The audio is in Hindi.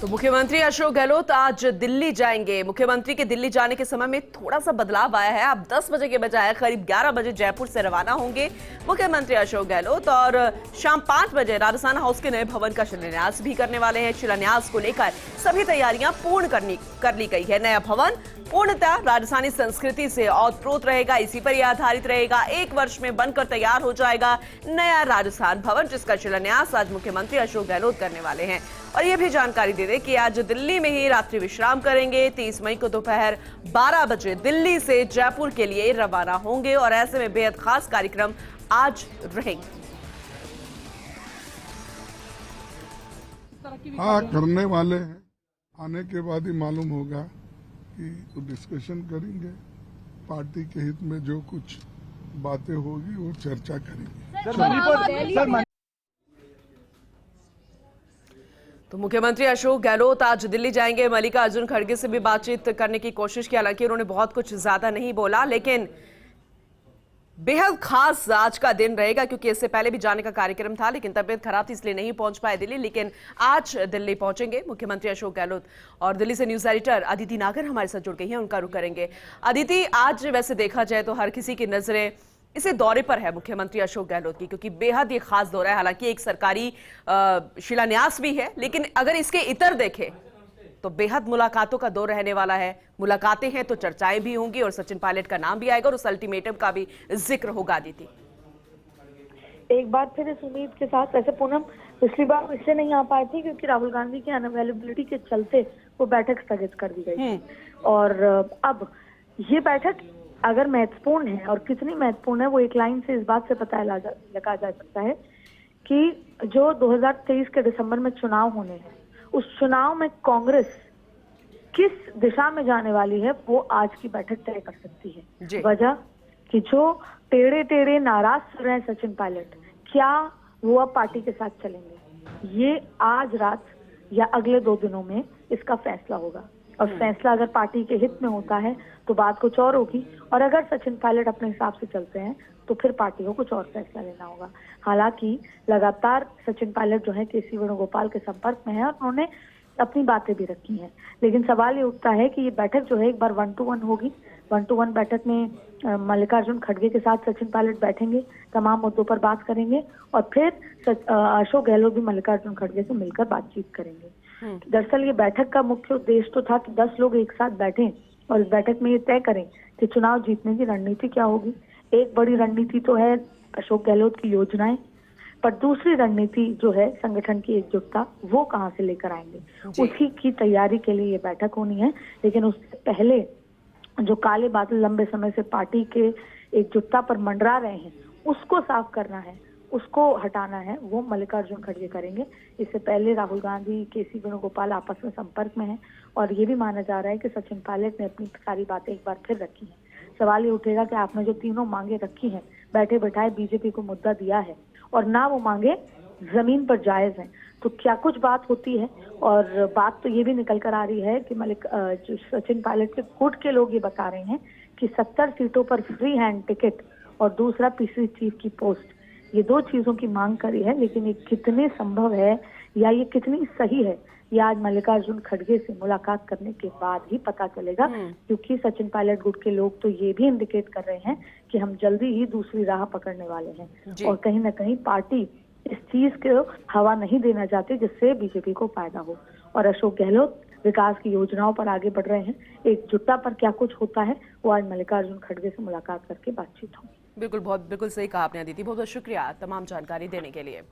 तो मुख्यमंत्री अशोक गहलोत आज दिल्ली जाएंगे। मुख्यमंत्री के दिल्ली जाने के समय में थोड़ा सा बदलाव आया है। अब 10 बजे के बजाय करीब 11 बजे जयपुर से रवाना होंगे मुख्यमंत्री अशोक गहलोत और शाम 5 बजे राजस्थान हाउस के नए भवन का शिलान्यास भी करने वाले हैं। शिलान्यास को लेकर सभी तैयारियां पूर्ण कर ली गई है। नया भवन पूर्णतः राजस्थानी संस्कृति से ओतप्रोत रहेगा, इसी पर यह आधारित रहेगा। 1 वर्ष में बनकर तैयार हो जाएगा नया राजस्थान भवन, जिसका शिलान्यास आज मुख्यमंत्री अशोक गहलोत करने वाले हैं। और यह भी जानकारी दे दें कि आज दिल्ली में ही रात्रि विश्राम करेंगे। 30 मई को दोपहर 12 बजे दिल्ली से जयपुर के लिए रवाना होंगे और ऐसे में बेहद खास कार्यक्रम आज रहेंगे। हाँ, करने वाले हैं। आने के बाद ही मालूम होगा कि तो डिस्कशन करेंगे। पार्टी के हित में जो कुछ बातें होगी वो चर्चा करेंगे। तो मुख्यमंत्री अशोक गहलोत आज दिल्ली जाएंगे। मल्लिकार्जुन खड़गे से भी बातचीत करने की कोशिश की, हालांकि उन्होंने बहुत कुछ ज्यादा नहीं बोला, लेकिन बेहद खास आज का दिन रहेगा क्योंकि इससे पहले भी जाने का कार्यक्रम था, लेकिन तबीयत खराब थी इसलिए नहीं पहुंच पाए दिल्ली। लेकिन आज दिल्ली पहुंचेंगे मुख्यमंत्री अशोक गहलोत। और दिल्ली से न्यूज एडिटर अदिति नागर हमारे साथ जुड़ गई हैं, उनका रुख करेंगे। अदिति, आज वैसे देखा जाए तो हर किसी की नजरें इसे दौरे पर है मुख्यमंत्री अशोक गहलोत की, क्योंकि बेहद ये खास दौरा है। हालांकि एक सरकारी शिलान्यास भी है, लेकिन अगर इसके इतर देखें तो बेहद मुलाकातों का दौर रहने वाला है। मुलाकातें हैं तो चर्चाएं भी होंगी और सचिन पायलट का नाम भी आएगा और उस अल्टीमेटम का भी जिक्र होगा। दीदी, एक बार फिर इस उम्मीद के साथ, वैसे पूनम पिछली बार इसलिए नहीं आ पाई थी क्योंकि राहुल गांधी की अनअवेलेबिलिटी के चलते वो बैठक स्थगित कर दी गई और अब ये बैठक अगर महत्वपूर्ण है और कितनी महत्वपूर्ण है वो एक लाइन से इस बात से पता लगा जा सकता है कि जो 2023 के दिसंबर में चुनाव होने हैं, उस चुनाव में कांग्रेस किस दिशा में जाने वाली है वो आज की बैठक तय कर सकती है। वजह कि जो टेढ़े नाराज चल रहे हैं सचिन पायलट, क्या वो अब पार्टी के साथ चलेंगे, ये आज रात या अगले 2 दिनों में इसका फैसला होगा। और फैसला अगर पार्टी के हित में होता है तो बात कुछ और होगी, और अगर सचिन पायलट अपने हिसाब से चलते हैं तो फिर पार्टी को कुछ और फैसला लेना होगा। हालांकि लगातार सचिन पायलट जो है केसी वेणुगोपाल के संपर्क में है और उन्होंने अपनी बातें भी रखी हैं, लेकिन सवाल ये उठता है कि ये बैठक जो है एक बार 1-to-1 होगी। 1-to-1 बैठक में मल्लिकार्जुन खड़गे के साथ सचिन पायलट बैठेंगे, तमाम मुद्दों पर बात करेंगे और फिर अशोक गहलोत भी मल्लिकार्जुन खड़गे से मिलकर बातचीत करेंगे। दरअसल ये बैठक का मुख्य उद्देश्य तो था कि 10 लोग एक साथ बैठें और इस बैठक में ये तय करें कि चुनाव जीतने की रणनीति क्या होगी। एक बड़ी रणनीति तो है अशोक गहलोत की योजनाएं, पर दूसरी रणनीति जो है संगठन की एकजुटता, वो कहां से लेकर आएंगे, उसी की तैयारी के लिए ये बैठक होनी है। लेकिन उससे पहले जो काले बादल लंबे समय से पार्टी के एकजुटता पर मंडरा रहे हैं उसको साफ करना है, उसको हटाना है, वो मल्लिकार्जुन खड़गे करेंगे। इससे पहले राहुल गांधी, केसी वेणुगोपाल आपस में संपर्क में हैं और ये भी माना जा रहा है कि सचिन पायलट ने अपनी सारी बातें एक बार फिर रखी हैं। सवाल ये उठेगा कि आपने जो तीनों मांगे रखी हैं, बैठे बैठाए बीजेपी को मुद्दा दिया है और ना वो मांगे जमीन पर जायज हैं, तो क्या कुछ बात होती है। और बात तो ये भी निकल कर आ रही है कि जो सचिन पायलट के गुट के लोग ये बता रहे हैं कि 70 सीटों पर फ्री हैंड टिकट और दूसरा पीसीसी चीफ की पोस्ट, ये 2 चीजों की मांग करी है। लेकिन ये कितने संभव है या ये कितनी सही है, ये आज मल्लिकार्जुन खड़गे से मुलाकात करने के बाद ही पता चलेगा, क्योंकि सचिन पायलट गुट के लोग तो ये भी इंडिकेट कर रहे हैं कि हम जल्दी ही दूसरी राह पकड़ने वाले हैं और कहीं ना कहीं पार्टी इस चीज को हवा नहीं देना चाहती जिससे बीजेपी को फायदा हो। और अशोक गहलोत विकास की योजनाओं पर आगे बढ़ रहे हैं। एकजुटता पर क्या कुछ होता है वो आज मल्लिकार्जुन खड़गे से मुलाकात करके बातचीत होगी। बिल्कुल सही कहा आपने अदिति, बहुत बहुत शुक्रिया तमाम जानकारी देने के लिए।